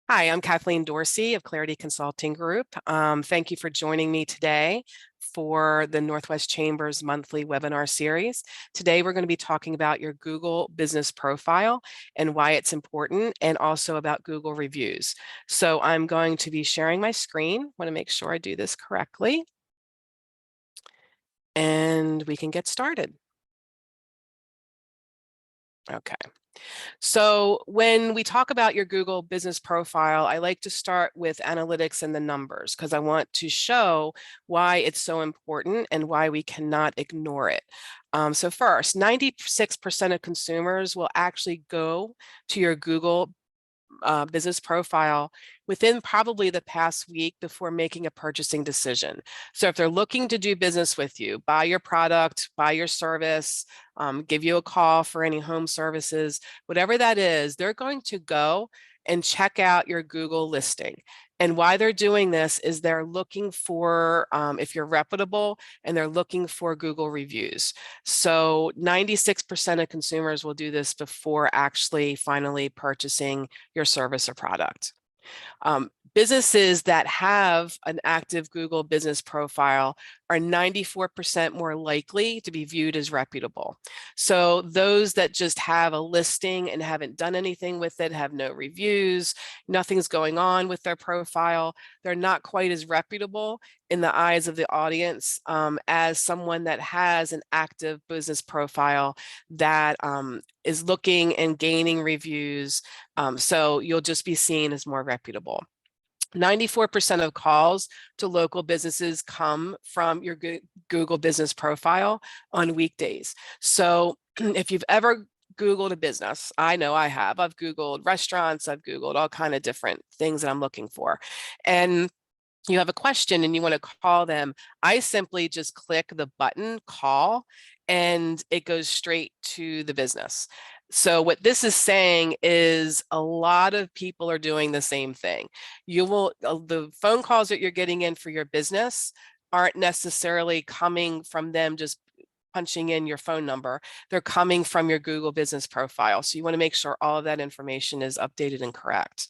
Hi, I'm Kathleen Dorsey of Clarity Consulting Group. Thank you for joining me today for the Northwest Chambers monthly webinar series. Today, we're going to be talking about your Google business profile and why it's important, and also about Google reviews. So I'm going to be sharing my screen. I want to make sure I do this correctly. And we can get started. Okay. So when we talk about your Google business profile, I like to start with analytics and the numbers because I want to show why it's so important and why we cannot ignore it. So first, 96% of consumers will actually go to your Google business profile within probably the past week before making a purchasing decision. So if they're looking to do business with you, buy your product, buy your service, give you a call for any home services, whatever that is, they're going to go and check out your Google listing. And why they're doing this is they're looking for, if you're reputable, and they're looking for Google reviews. So 96% of consumers will do this before actually finally purchasing your service or product. Businesses that have an active Google business profile are 94% more likely to be viewed as reputable. So those that just have a listing and haven't done anything with it, have no reviews, nothing's going on with their profile, they're not quite as reputable in the eyes of the audience as someone that has an active business profile that is looking and gaining reviews. So you'll just be seen as more reputable. 94% of calls to local businesses come from your Google business profile on weekdays. So if you've ever Googled a business, I know I have, I've Googled restaurants, I've Googled all kind of different things that I'm looking for. And you have a question and you want to call them, I simply just click the button call and it goes straight to the business. So what this is saying is a lot of people are doing the same thing. The phone calls that you're getting in for your business aren't necessarily coming from them just punching in your phone number. They're coming from your Google business profile. So you want to make sure all of that information is updated and correct.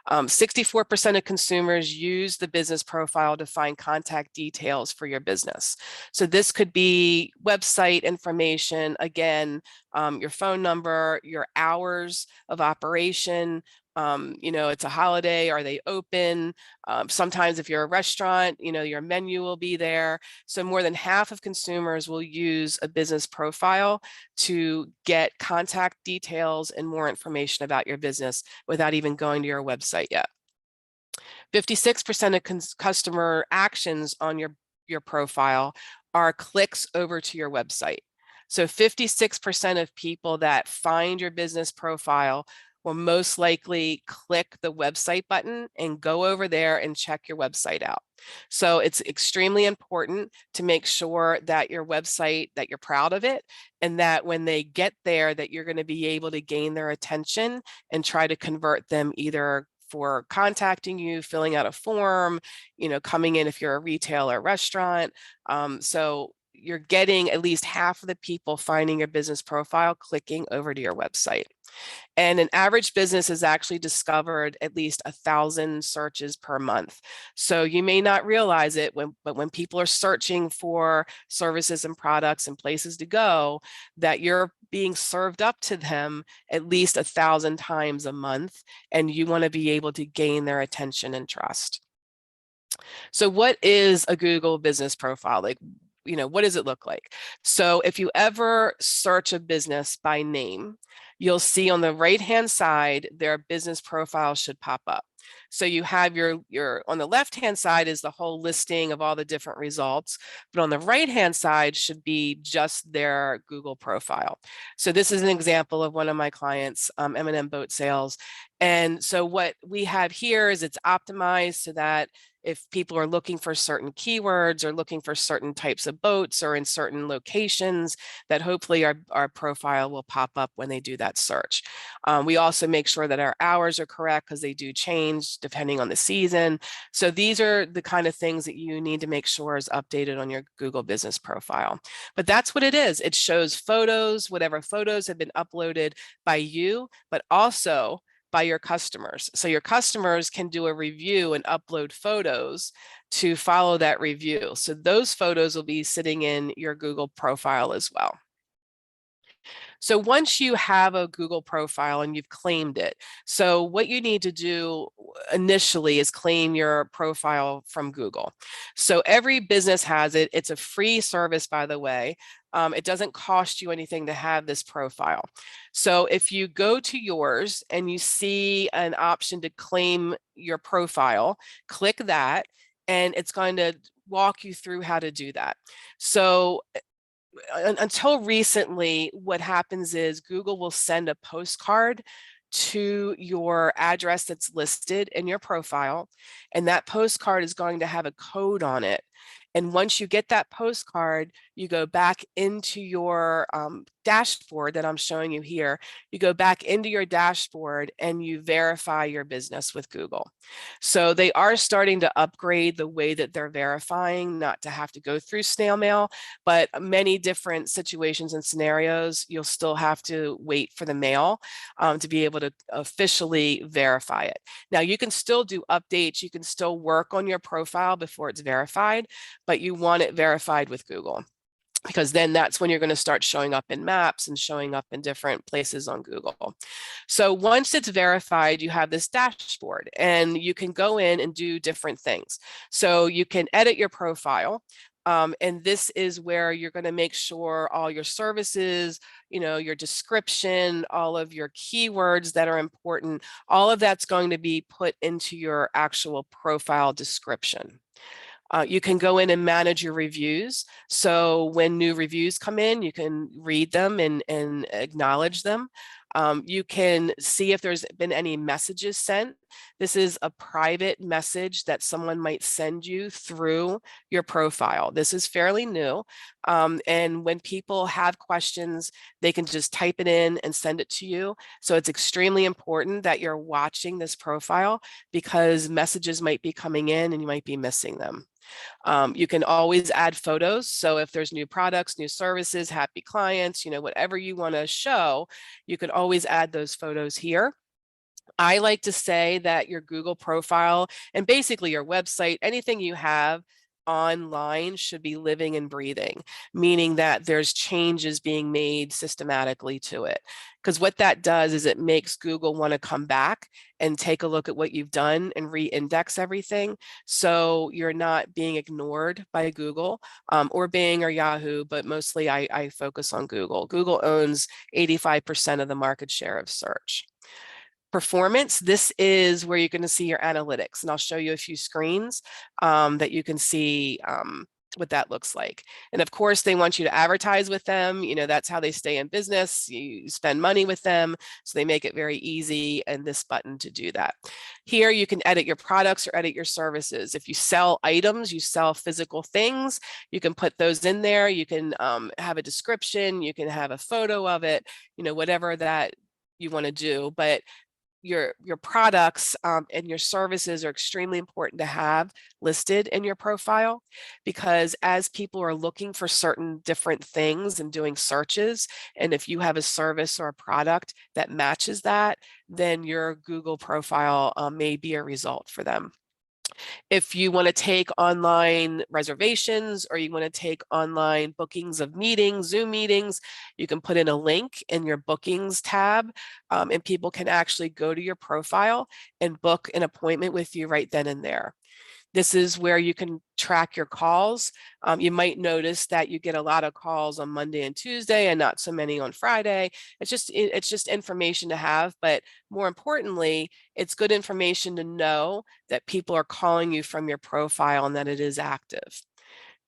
64% of consumers use the business profile to find contact details for your business. So this could be website information, again, your phone number, your hours of operation, it's a holiday, are they open? Sometimes if you're a restaurant, your menu will be there. So more than half of consumers will use a business profile to get contact details and more information about your business without even going to your website yet. 56% of customer actions on your profile are clicks over to your website. So 56% of people that find your business profile will most likely click the website button and go over there and check your website out. So it's extremely important to make sure that your website, that you're proud of it, and that when they get there, that you're going to be able to gain their attention and try to convert them either for contacting you, filling out a form, coming in if you're a retail or restaurant. So you're getting at least half of the people finding your business profile clicking over to your website. And an average business has actually discovered at least 1,000 searches per month. So you may not realize it, but when people are searching for services and products and places to go, that you're being served up to them at least 1,000 times a month, and you want to be able to gain their attention and trust. So what is a Google business profile? What does it look like? So if you ever search a business by name, you'll see on the right-hand side, their business profile should pop up. So you have your on the left-hand side is the whole listing of all the different results, but on the right-hand side should be just their Google profile. So this is an example of one of my clients, M&M Boat Sales. And so what we have here is it's optimized so that if people are looking for certain keywords or looking for certain types of boats or in certain locations, that hopefully our profile will pop up when they do that search. We also make sure that our hours are correct because they do change depending on the season. So these are the kind of things that you need to make sure is updated on your Google business profile. But that's what it is. It shows photos, whatever photos have been uploaded by you, but also by your customers. So your customers can do a review and upload photos to follow that review. So those photos will be sitting in your Google profile as well. So once you have a Google profile and you've claimed it, so what you need to do initially is claim your profile from Google. So every business has it. It's a free service, by the way. It doesn't cost you anything to have this profile. So if you go to yours and you see an option to claim your profile, click that, and it's going to walk you through how to do that. So until recently, what happens is Google will send a postcard to your address that's listed in your profile, and that postcard is going to have a code on it. And once you get that postcard, you go back into your dashboard that I'm showing you here. You go back into your dashboard and you verify your business with Google. So they are starting to upgrade the way that they're verifying, not to have to go through snail mail, but many different situations and scenarios, you'll still have to wait for the mail to be able to officially verify it. Now, you can still do updates. You can still work on your profile before it's verified, but you want it verified with Google, because then that's when you're going to start showing up in maps and showing up in different places on Google. So once it's verified, you have this dashboard and you can go in and do different things. So you can edit your profile. And this is where you're going to make sure all your services, your description, all of your keywords that are important, all of that's going to be put into your actual profile description. You can go in and manage your reviews. So when new reviews come in, you can read them and acknowledge them. You can see if there's been any messages sent. This is a private message that someone might send you through your profile. This is fairly new. And when people have questions, they can just type it in and send it to you. So it's extremely important that you're watching this profile, because messages might be coming in and you might be missing them. You can always add photos. So if there's new products, new services, happy clients, whatever you want to show, you can always add those photos here. I like to say that your Google profile and basically your website, anything you have online should be living and breathing, meaning that there's changes being made systematically to it. Because what that does is it makes Google want to come back and take a look at what you've done and re-index everything. So you're not being ignored by Google or Bing or Yahoo, but mostly I focus on Google. Google owns 85% of the market share of search. Performance, this is where you're going to see your analytics, and I'll show you a few screens that you can see what that looks like. And of course, they want you to advertise with them. That's how they stay in business. You spend money with them, so they make it very easy, and this button to do that. Here, you can edit your products or edit your services. If you sell items, you sell physical things, you can put those in there. You can have a description, you can have a photo of it, whatever that you want to do. But your products and your services are extremely important to have listed in your profile, because as people are looking for certain different things and doing searches, and if you have a service or a product that matches that, then your Google profile may be a result for them. If you want to take online reservations or you want to take online bookings of meetings, Zoom meetings, you can put in a link in your bookings tab, and people can actually go to your profile and book an appointment with you right then and there. This is where you can track your calls. You might notice that you get a lot of calls on Monday and Tuesday and not so many on Friday. It's just information to have, but more importantly, it's good information to know that people are calling you from your profile and that it is active.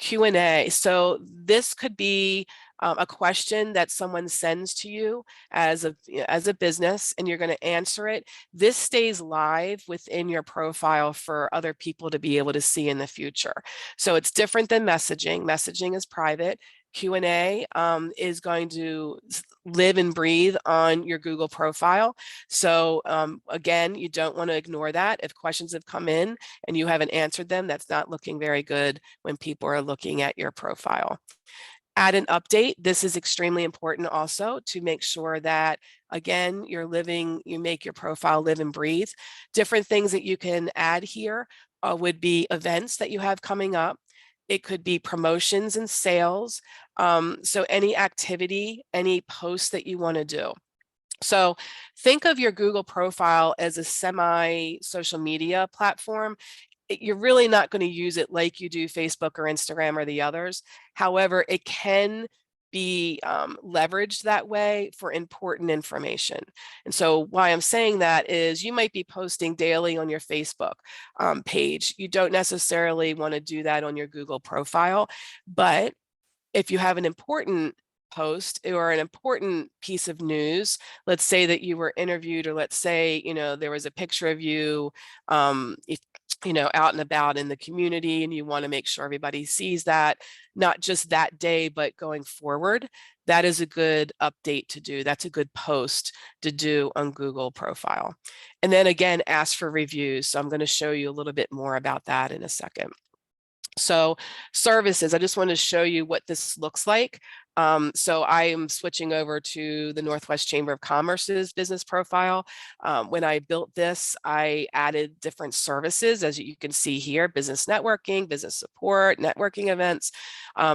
Q&A. So this could be a question that someone sends to you as a business, and you're going to answer it. This stays live within your profile for other people to be able to see in the future. So it's different than messaging. Messaging is private. Q&A is going to live and breathe on your Google profile. So again, you don't want to ignore that. If questions have come in and you haven't answered them, that's not looking very good when people are looking at your profile. Add an update. This is extremely important also to make sure that Again, you make your profile live and breathe. Different things that you can add here would be events that you have coming up. It could be promotions and sales. So any activity, any posts that you want to do. So think of your Google profile as a semi-social media platform. You're really not going to use it like you do Facebook or Instagram or the others. However, it can be leveraged that way for important information. And so why I'm saying that is you might be posting daily on your Facebook page. You don't necessarily want to do that on your Google profile, but if you have an important post or an important piece of news, let's say that you were interviewed, or let's say, there was a picture of you, if, out and about in the community, and you want to make sure everybody sees that, not just that day, but going forward, that is a good update to do. That's a good post to do on Google profile. And then again, ask for reviews. So I'm going to show you a little bit more about that in a second. So services, I just want to show you what this looks like. So I am switching over to the Northwest Chamber of Commerce's business profile. When I built this, I added different services, as you can see here: business networking, business support, networking events.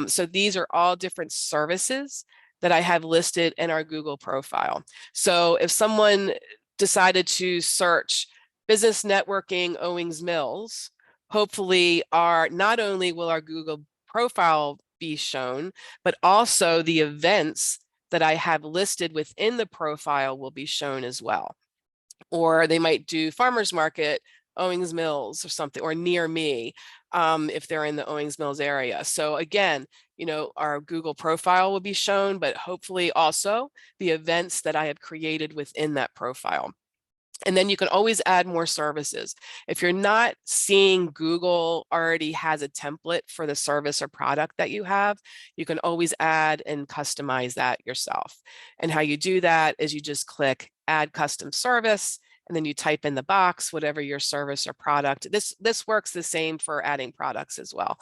So these are all different services that I have listed in our Google profile. So if someone decided to search business networking Owings Mills, hopefully not only will our Google profile be shown, but also the events that I have listed within the profile will be shown as well. Or they might do farmers market, Owings Mills or something, or near me, if they're in the Owings Mills area. So again, our Google profile will be shown, but hopefully also the events that I have created within that profile. And then you can always add more services. If you're not seeing Google already has a template for the service or product that you have, you can always add and customize that yourself. And how you do that is you just click add custom service, and then you type in the box, whatever your service or product. This works the same for adding products as well.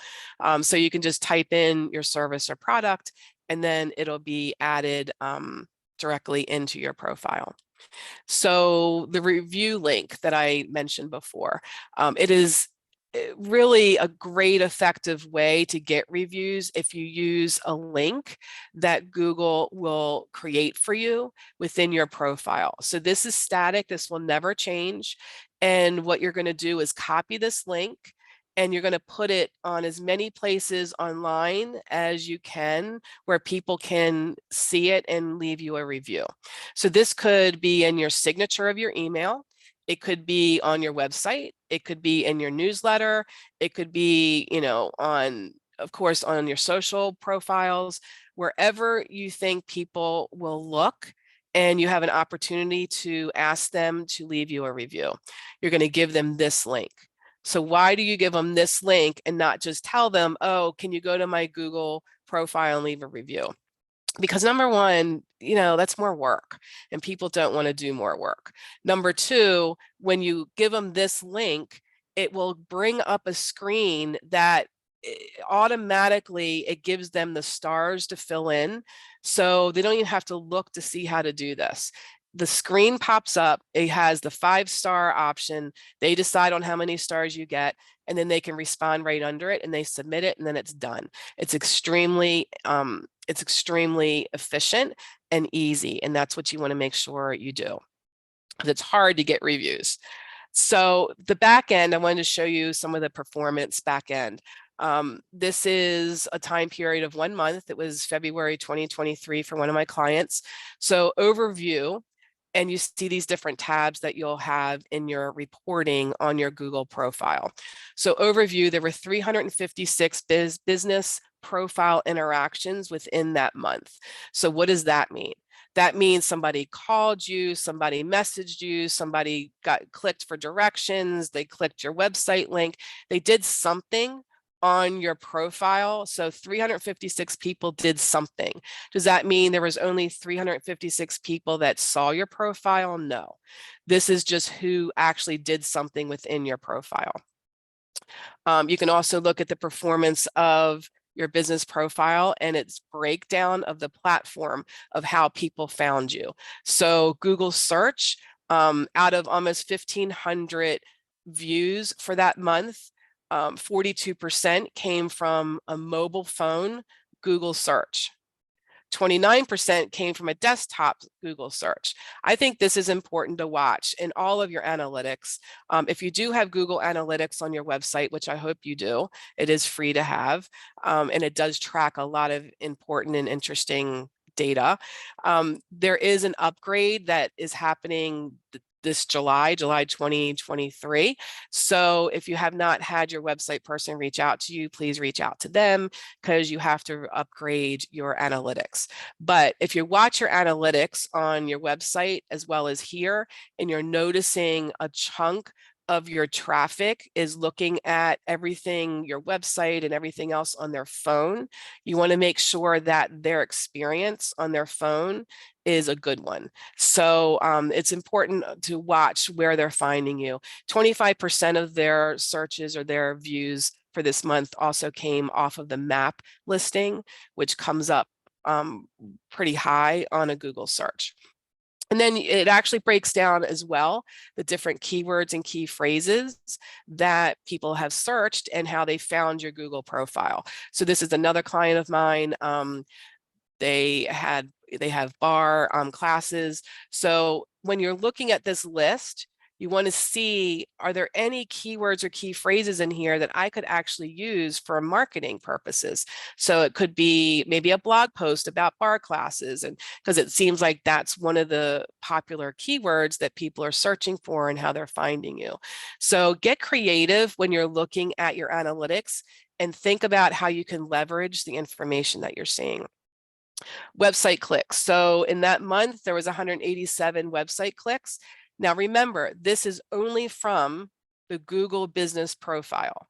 So you can just type in your service or product, and then it'll be added directly into your profile. So the review link that I mentioned before, it is really a great effective way to get reviews if you use a link that Google will create for you within your profile. So this is static, this will never change. And what you're going to do is copy this link, and you're going to put it on as many places online as you can where people can see it and leave you a review. So this could be in your signature of your email. It could be on your website. It could be in your newsletter. It could be, of course, on your social profiles, wherever you think people will look and you have an opportunity to ask them to leave you a review. You're going to give them this link. So why do you give them this link and not just tell them, oh, can you go to my Google profile and leave a review? Because number one, that's more work, and people don't want to do more work. Number two, when you give them this link, it will bring up a screen that automatically it gives them the stars to fill in. So they don't even have to look to see how to do this. The screen pops up, it has the 5-star option. They decide on how many stars you get, and then they can respond right under it, and they submit it, and then it's done. It's extremely efficient and easy, and that's what you want to make sure you do, because it's hard to get reviews. So the back end, I wanted to show you some of the performance back end. This is a time period of 1 month. It was February 2023 for one of my clients. So overview, and you see these different tabs that you'll have in your reporting on your Google profile. So overview, there were 356 business profile interactions within that month. So what does that mean? That means somebody called you, somebody messaged you, somebody clicked for directions, they clicked your website link, they did something on your profile. So 356 people did something. Does that mean there was only 356 people that saw your profile? No. This is just who actually did something within your profile. You can also look at the performance of your business profile and its breakdown of the platform of how people found you. So Google search, out of almost 1,500 views for that month, 42% came from a mobile phone Google search. 29% came from a desktop Google search. I think this is important to watch in all of your analytics. If you do have Google Analytics on your website, which I hope you do, it is free to have, and it does track a lot of important and interesting data. There is an upgrade that is happening this July 2023. So if you have not had your website person reach out to you, please reach out to them because you have to upgrade your analytics. But if you watch your analytics on your website as well as here, and you're noticing a chunk of your traffic is looking at everything, your website and everything else on their phone, you want to make sure that their experience on their phone is a good one. So it's important to watch where they're finding you. 25% of their searches or their views for this month also came off of the map listing, which comes up pretty high on a Google search. And then it actually breaks down as well the different keywords and key phrases that people have searched and how they found your Google profile. So this is another client of mine. They have bar classes. So when you're looking at this list, you want to see, are there any keywords or key phrases in here that I could actually use for marketing purposes? So it could be maybe a blog post about bar classes, and because it seems like that's one of the popular keywords that people are searching for and how they're finding you. So get creative when you're looking at your analytics and think about how you can leverage the information that you're seeing. Website clicks. So in that month, there was 187 website clicks. Now remember, this is only from the Google business profile.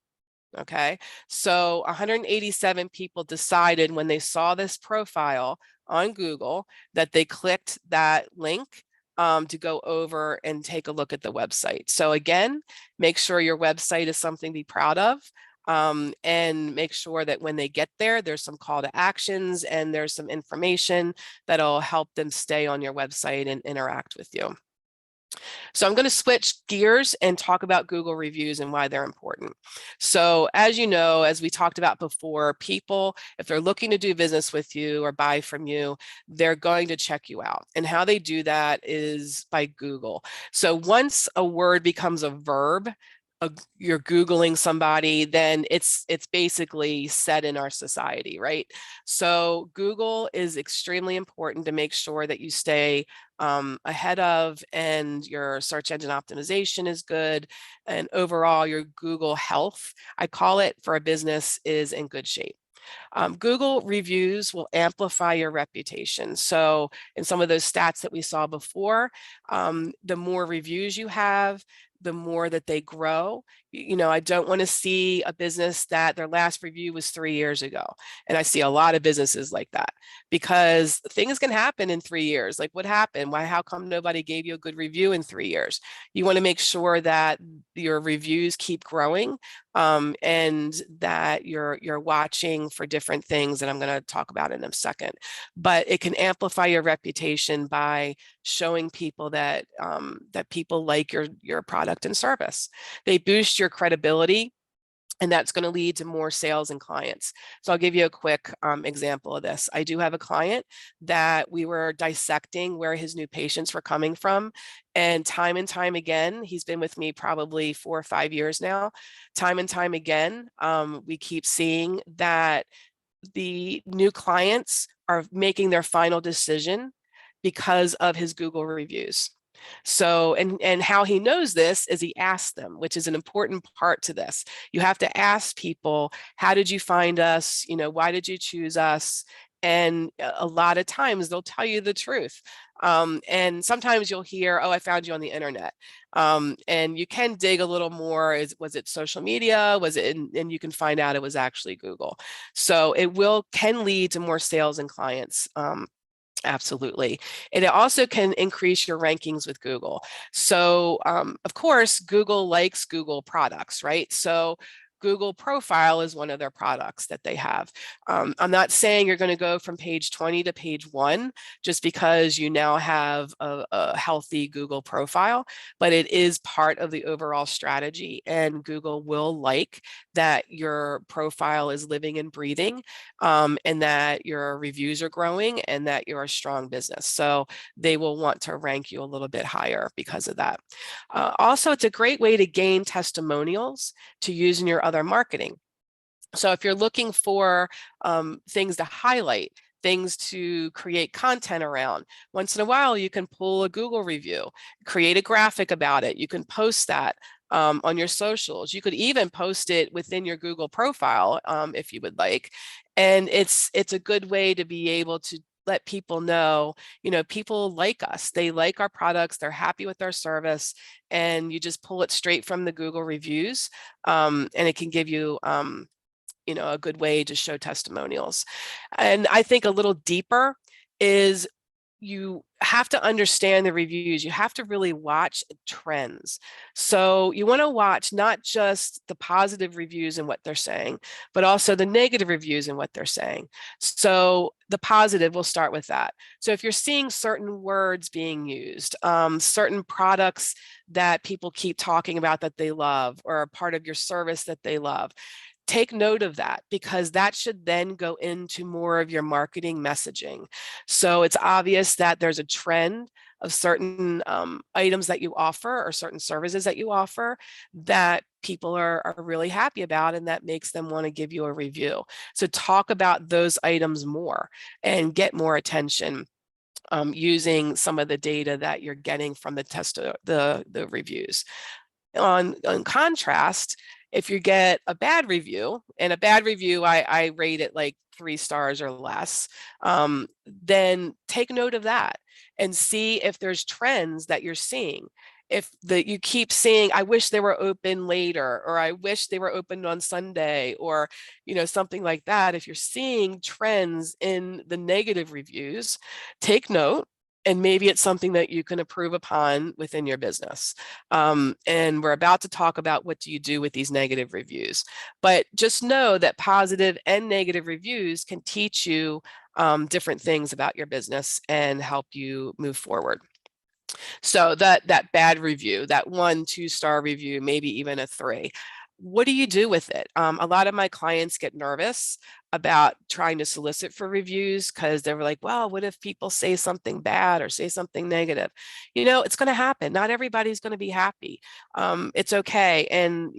Okay, so 187 people decided when they saw this profile on Google that they clicked that link to go over and take a look at the website. So again, make sure your website is something to be proud of. And make sure that when they get there, there's some call to actions and there's some information that'll help them stay on your website and interact with you. So I'm going to switch gears and talk about Google reviews and why they're important. So as you know, as we talked about before, people, if they're looking to do business with you or buy from you, they're going to check you out. And how they do that is by Google. So once a word becomes a verb, you're Googling somebody, then it's basically set in our society, right? So Google is extremely important to make sure that you stay ahead of, and your search engine optimization is good, and overall your Google health, I call it, for a business is in good shape. Google reviews will amplify your reputation. So in some of those stats that we saw before, the more reviews you have, the more that they grow. You know, I don't want to see a business that their last review was 3 years ago. And I see a lot of businesses like that because things can happen in 3 years. Like, what happened? Why, how come nobody gave you a good review in 3 years? You want to make sure that your reviews keep growing, and that you're watching for different things that I'm going to talk about in a second. But it can amplify your reputation by showing people that that people like your product and service. They boost your credibility, and that's going to lead to more sales and clients. So I'll give you a quick example of this. I do have a client that we were dissecting where his new patients were coming from. And time again, he's been with me probably 4 or 5 years now. Time and time again, we keep seeing that the new clients are making their final decision because of his Google reviews. So, and how he knows this is he asks them, which is an important part to this. You have to ask people, how did you find us? You know, why did you choose us? And a lot of times they'll tell you the truth. And sometimes you'll hear, oh, I found you on the internet. And you can dig a little more. Was it social media? Was it, and you can find out it was actually Google. So it can lead to more sales and clients. Absolutely. And it also can increase your rankings with Google. So of course, Google likes Google products, right? So Google Profile is one of their products that they have. I'm not saying you're going to go from page 20 to page 1 just because you now have a healthy Google profile, but it is part of the overall strategy, and Google will like that your profile is living and breathing, and that your reviews are growing and that you're a strong business. So they will want to rank you a little bit higher because of that. Also, it's a great way to gain testimonials to use in your other marketing. So if you're looking for things to highlight, things to create content around, once in a while you can pull a Google review, create a graphic about it. You can post that on your socials. You could even post it within your Google profile if you would like. And it's a good way to be able to let people know, people like us, they like our products, they're happy with our service, and you just pull it straight from the Google reviews, and it can give you a good way to show testimonials. And I think a little deeper is you have to understand the reviews. You have to really watch trends. So you want to watch not just the positive reviews and what they're saying, but also the negative reviews and what they're saying. So the positive, we'll start with that. So if you're seeing certain words being used, certain products that people keep talking about that they love, or a part of your service that they love, take note of that, because that should then go into more of your marketing messaging. So it's obvious that there's a trend of certain items that you offer or certain services that you offer that people are really happy about, and that makes them want to give you a review. So talk about those items more and get more attention using some of the data that you're getting from the reviews. On contrast, if you get a bad review, and a bad review, I rate it like 3 stars or less, then take note of that and see if there's trends that you're seeing. If you keep seeing, I wish they were open later, or I wish they were open on Sunday, or something like that. If you're seeing trends in the negative reviews, take note, and maybe it's something that you can improve upon within your business. And we're about to talk about what do you do with these negative reviews. But just know that positive and negative reviews can teach you different things about your business and help you move forward. So that bad review, that 1-2 star review, maybe even a 3, what do you do with it? A lot of my clients get nervous about trying to solicit for reviews because they're like, well, what if people say something bad or say something negative? It's going to happen. Not everybody's going to be happy. It's okay. And,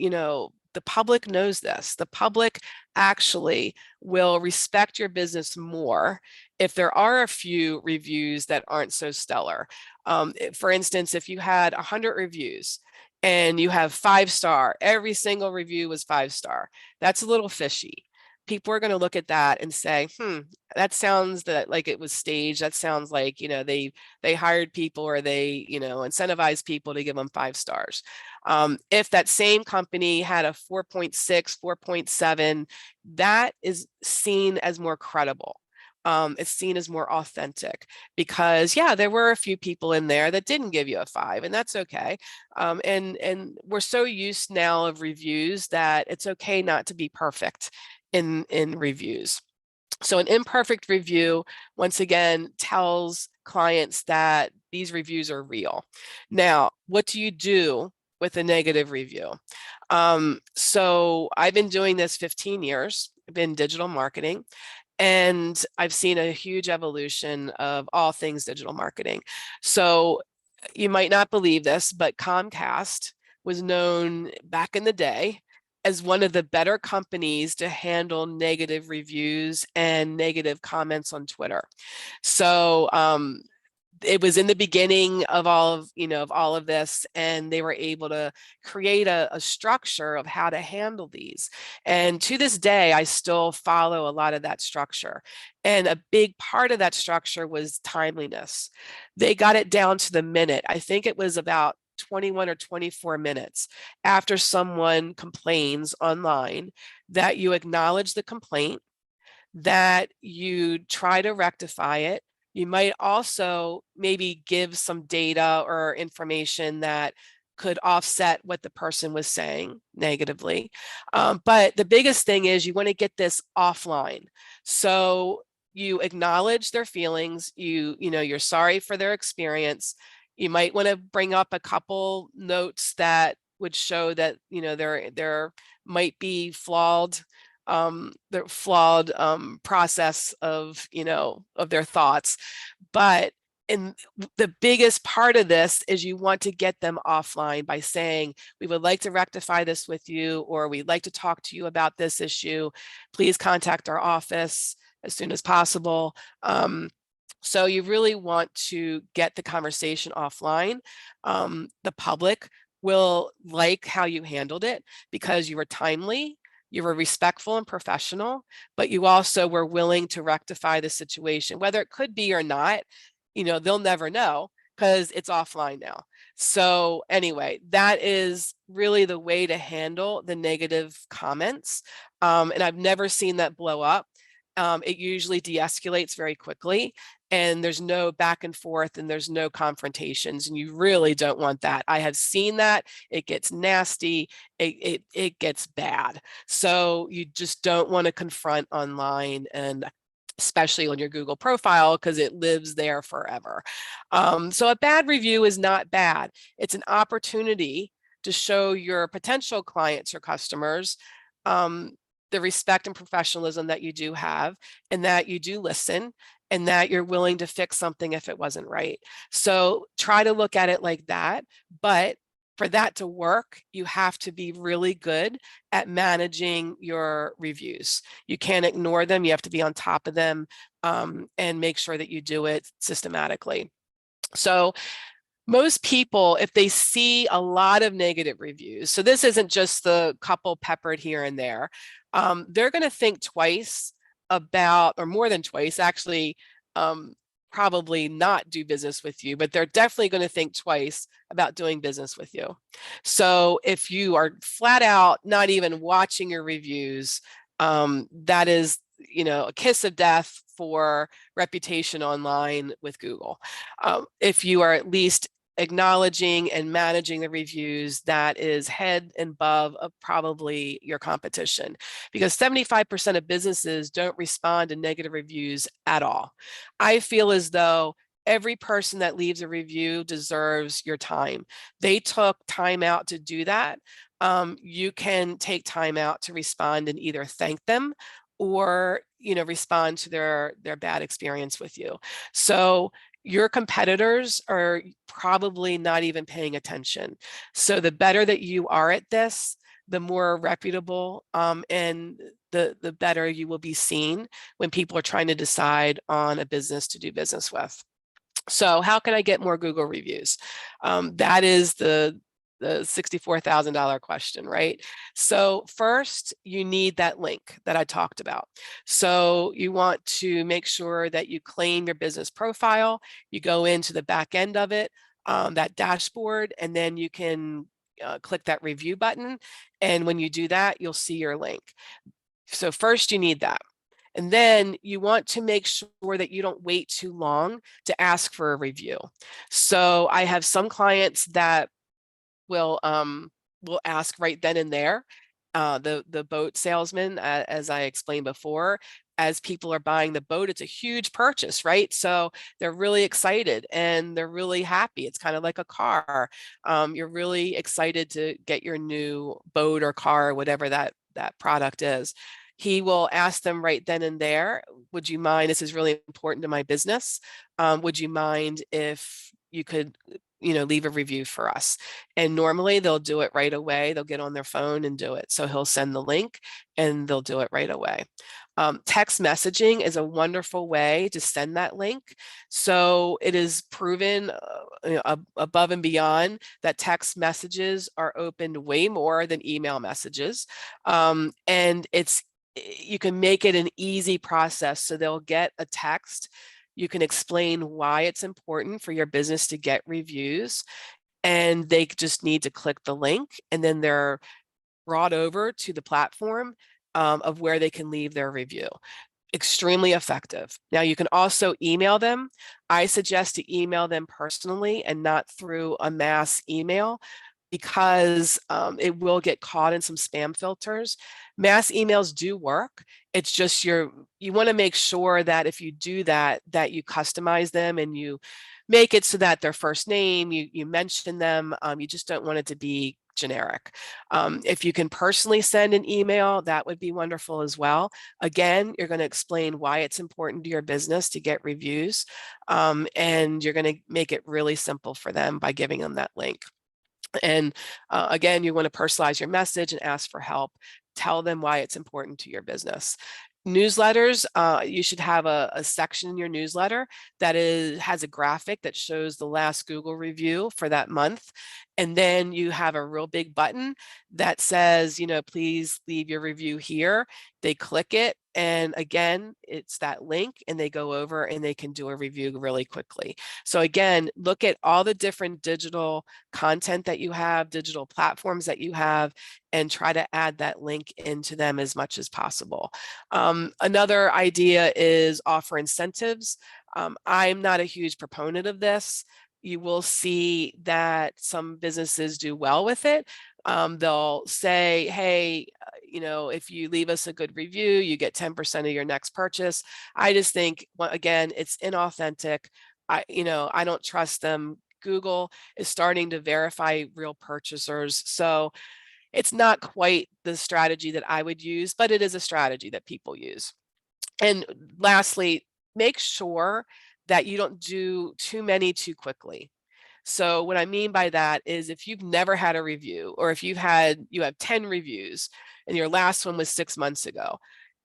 the public knows this. The public actually will respect your business more if there are a few reviews that aren't so stellar. For instance, if you had 100 reviews and you have 5-star, every single review was 5-star, that's a little fishy. People are going to look at that and say, that sounds like it was staged. That sounds like, they hired people, or they, incentivized people to give them 5 stars. If that same company had a 4.6, 4.7, that is seen as more credible. It's seen as more authentic, because there were a few people in there that didn't give you a 5, and that's okay. And we're so used now of reviews that it's okay not to be perfect in reviews. So an imperfect review, once again, tells clients that these reviews are real. Now, what do you do with a negative review? So I've been doing this 15 years. I've been in digital marketing, and I've seen a huge evolution of all things digital marketing. So you might not believe this, but Comcast was known back in the day as one of the better companies to handle negative reviews and negative comments on Twitter. So it was in the beginning of all of this, and they were able to create a structure of how to handle these. And to this day, I still follow a lot of that structure. And a big part of that structure was timeliness. They got it down to the minute. I think it was about 21 or 24 minutes after someone complains online that you acknowledge the complaint, that you try to rectify it. You might also maybe give some data or information that could offset what the person was saying negatively. But the biggest thing is you want to get this offline. So you acknowledge their feelings, you're sorry for their experience. You might want to bring up a couple notes that would show that, there might be flawed process of, of their thoughts. But the biggest part of this is you want to get them offline by saying, we would like to rectify this with you, or we'd like to talk to you about this issue. Please contact our office as soon as possible. So you really want to get the conversation offline. The public will like how you handled it because you were timely, you were respectful and professional, but you also were willing to rectify the situation, whether it could be or not. They'll never know because it's offline now. So anyway, that is really the way to handle the negative comments. And I've never seen that blow up. It usually de-escalates very quickly, and there's no back and forth, and there's no confrontations, and you really don't want that. I have seen that. It gets nasty. It gets bad. So you just don't want to confront online, and especially on your Google profile, because it lives there forever. So a bad review is not bad. It's an opportunity to show your potential clients or customers the respect and professionalism that you do have, and that you do listen, and that you're willing to fix something if it wasn't right. So try to look at it like that. But for that to work, you have to be really good at managing your reviews. You can't ignore them. You have to be on top of them, and make sure that you do it systematically. So most people, if they see a lot of negative reviews, so this isn't just the couple peppered here and there, they're going to think twice about, or more than twice, actually, probably not do business with you, but they're definitely going to think twice about doing business with you. So if you are flat out not even watching your reviews, that is, a kiss of death for reputation online with Google. If you are at least acknowledging and managing the reviews, that is head and above of probably your competition, because 75% of businesses don't respond to negative reviews at all. I feel as though every person that leaves a review deserves your time. They took time out to do that. You can take time out to respond and either thank them or respond to their bad experience with you. So your competitors are probably not even paying attention. So the better that you are at this, the more reputable and the better you will be seen when people are trying to decide on a business to do business with. So how can I get more Google reviews? That is the $64,000 question, right? So first, you need that link that I talked about. So you want to make sure that you claim your business profile. You go into the back end of it, that dashboard, and then you can click that review button. And when you do that, you'll see your link. So first, you need that. And then you want to make sure that you don't wait too long to ask for a review. So I have some clients that will ask right then and there. The boat salesman, as I explained before, as people are buying the boat, it's a huge purchase, right? So they're really excited and they're really happy. It's kind of like a car. You're really excited to get your new boat or car, or whatever that product is. He will ask them right then and there, would you mind, this is really important to my business, would you mind if you could leave a review for us? And normally they'll do it right away. They'll get on their phone and do it. So he'll send the link and they'll do it right away. Text messaging is a wonderful way to send that link. So it is proven above and beyond that text messages are opened way more than email messages. And you can make it an easy process. So they'll get a text. You can explain why it's important for your business to get reviews, and they just need to click the link, and then they're brought over to the platform of where they can leave their review. Extremely effective. Now you can also email them. I suggest to email them personally and not through a mass email. because it will get caught in some spam filters. Mass emails do work. It's just you want to make sure that if you do that, that you customize them and you make it so that their first name, you mention them. You just don't want it to be generic. If you can personally send an email, that would be wonderful as well. Again, you're going to explain why it's important to your business to get reviews, and you're going to make it really simple for them by giving them that link. And again, you want to personalize your message and ask for help. Tell them why it's important to your business. Newsletters, you should have a section in your newsletter that has a graphic that shows the last Google review for that month. And then you have a real big button that says, please leave your review here. They click it. And again, it's that link and they go over and they can do a review really quickly. So again, look at all the different digital content that you have, digital platforms that you have, and try to add that link into them as much as possible. Another idea is offer incentives. I'm not a huge proponent of this. You will see that some businesses do well with it. They'll say, hey, if you leave us a good review, you get 10% of your next purchase. I just think, well, again, it's inauthentic. I don't trust them. Google is starting to verify real purchasers. So it's not quite the strategy that I would use, but it is a strategy that people use. And lastly, make sure that you don't do too many too quickly. So what I mean by that is if you've never had a review, or if you have 10 reviews and your last one was 6 months ago,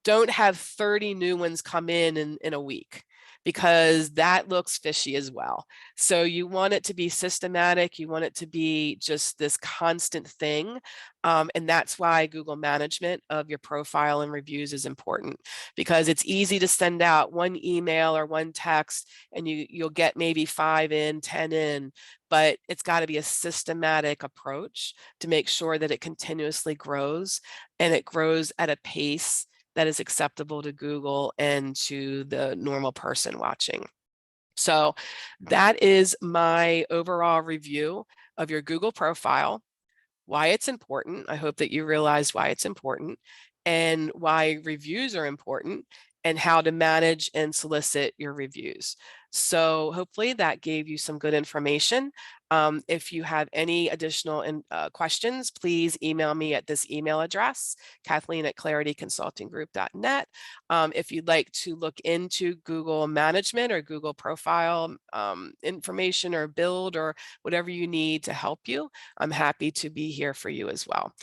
don't have 30 new ones come in a week, because that looks fishy as well. So you want it to be systematic. You want it to be just this constant thing. And that's why Google management of your profile and reviews is important, because it's easy to send out one email or one text and you'll get maybe 5 in, 10 in, but it's got to be a systematic approach to make sure that it continuously grows, and it grows at a pace that is acceptable to Google and to the normal person watching. So that is my overall review of your Google profile, why it's important. I hope that you realize why it's important and why reviews are important, and how to manage and solicit your reviews. So hopefully that gave you some good information. If you have any additional questions, please email me at this email address, Kathleen@clarityconsultinggroup.net. If you'd like to look into Google management or Google profile information or build or whatever you need to help you, I'm happy to be here for you as well.